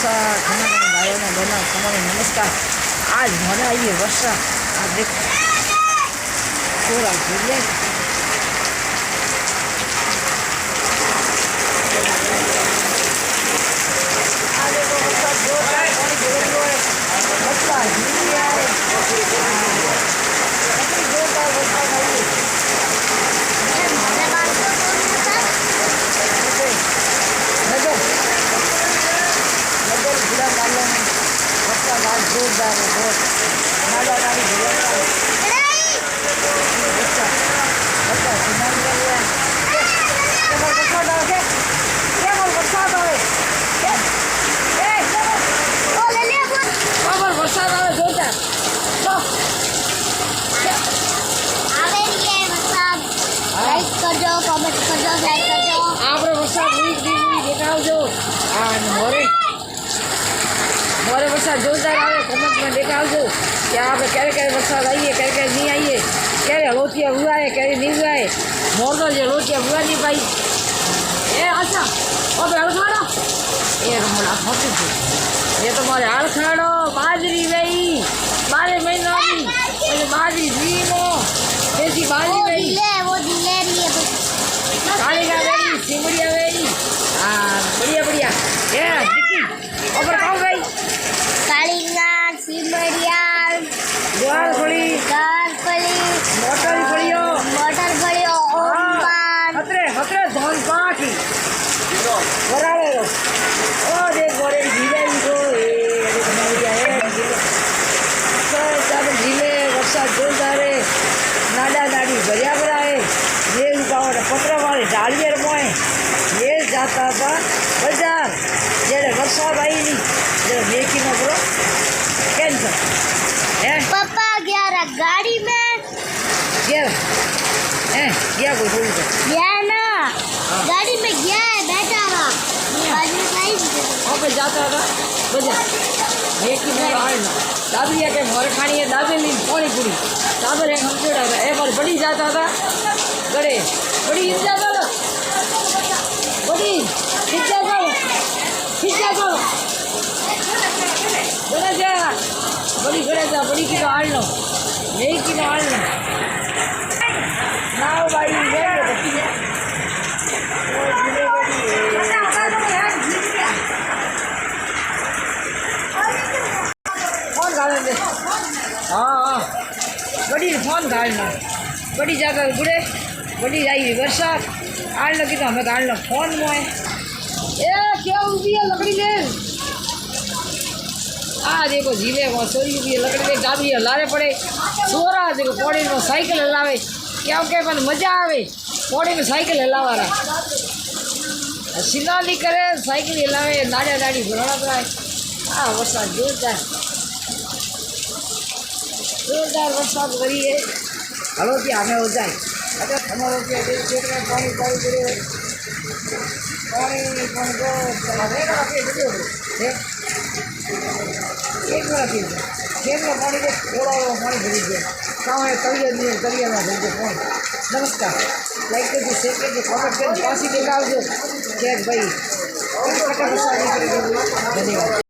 भाइयों ने बहनों समाने नमस्कार। आज મને આવી વર્ષા આ દેખો થોડા જોઈએ આ देखो વરસાદ જોરદાર પાણી ભરેલું હોય વરસાદ ધીમી આવે કેટલી જોરદાર વરસાદ આવી नजर बुरा डालो वरसाद आज जोरदार है बहुत नाला नाली भरवा बच्चा बच्चा सुनाई दे रहा है केवल वरसाद આવે केवल वरसाद આવે ए ओ ले ले केवल वरसाद આવે જોરદાર તો આવે કે વરસાદ લાઈક કરજો કમેન્ટ કરજો શેર કરજો આપણે વરસાદ વીક દેખાવજો આ મોરે मोरे वरसाद जोरदार आए कमेंट में देखावजो कि आप क्यारे वरसाद आइए क्यारे नहीं आइए क्यारे लोटिया हुआ है क्यारे नहीं हुआ है मोर तो जो लोटिया हुआ नहीं पाई ए अच्छा ओ हड़खाड़ो ये रमड़ा फटी थी ये तो मारे हड़खाड़ो बाजरी गई 12 महीनों की और बाजरी जीनो देसी बाजरी गई वो दिले रही है काली का गई सिमड़िया गई हाँ बढ़िया बढ़िया ये दिक्की ऊपर कौन गई कालिंगा सिमरिया द्वार पड़ी मोटर पड़ियो ओमान हतरे हतरे धन पाठी बराबर रो ओ देख गोरे झीले को ए अरे बनाई गया है सब झीले वर्षा जोरदार है नाडा नाडी भरिया भरा है ये उगावट पत्र वाले डालिए रमोए ये जाता था बाजार जेरे वर्षा आई नहीं जेरे बेकी न करो कैंसर है पापा गया रहा गाड़ी में गया है गया कोई बोल तो गया ना गाड़ी में गया है बैठा रहा बाजू में साइड वहाँ पे जाता था बाजार बेकी न आए ना दाबरिया के मोर खानी है दाबेली पानी पूरी दाबर एक हम जोड़ा था एक बार बड़ी जाता था गड़े बड़ी हिल जाता था बड़ी हिल जाता बड़ा जा बड़ी गड़े जा बड़ी की तो आड़ लो यही की तो आड़ लो ना भाई फोन गाल दे हाँ बड़ी फोन गाड़ना बड़ी जाकर बुढ़े बड़ी जाएगी वर्षा आड़ लगी तो हमें गाड़ लो फोन मोए ए क्या उगी है लकड़ी ले आ देखो झीले को सोई भी लकड़ी ले गाड़ी लारे पड़े सोरा देखो पौड़ी में साइकिल हलावे क्या के मन मजा आवे पौड़ी में साइकिल हलावा रहा सीधा नहीं करे साइकिल हलावे नाड़ा नाड़ी भरना पड़ा आ वरसाद जोरदार जोरदार वरसाद भरी है हलो कि हमें हो जाए अगर हमारे खेत में पानी पानी गिरे पानी पानी को रहेगा एक मिनट खेत में पानी को थोड़ा पानी भरी गया कहाँ है करिए में भर दे फोन नमस्कार लाइक करके शेयर करके कमेंट करके पासी दिखाओ जो भाई धन्यवाद।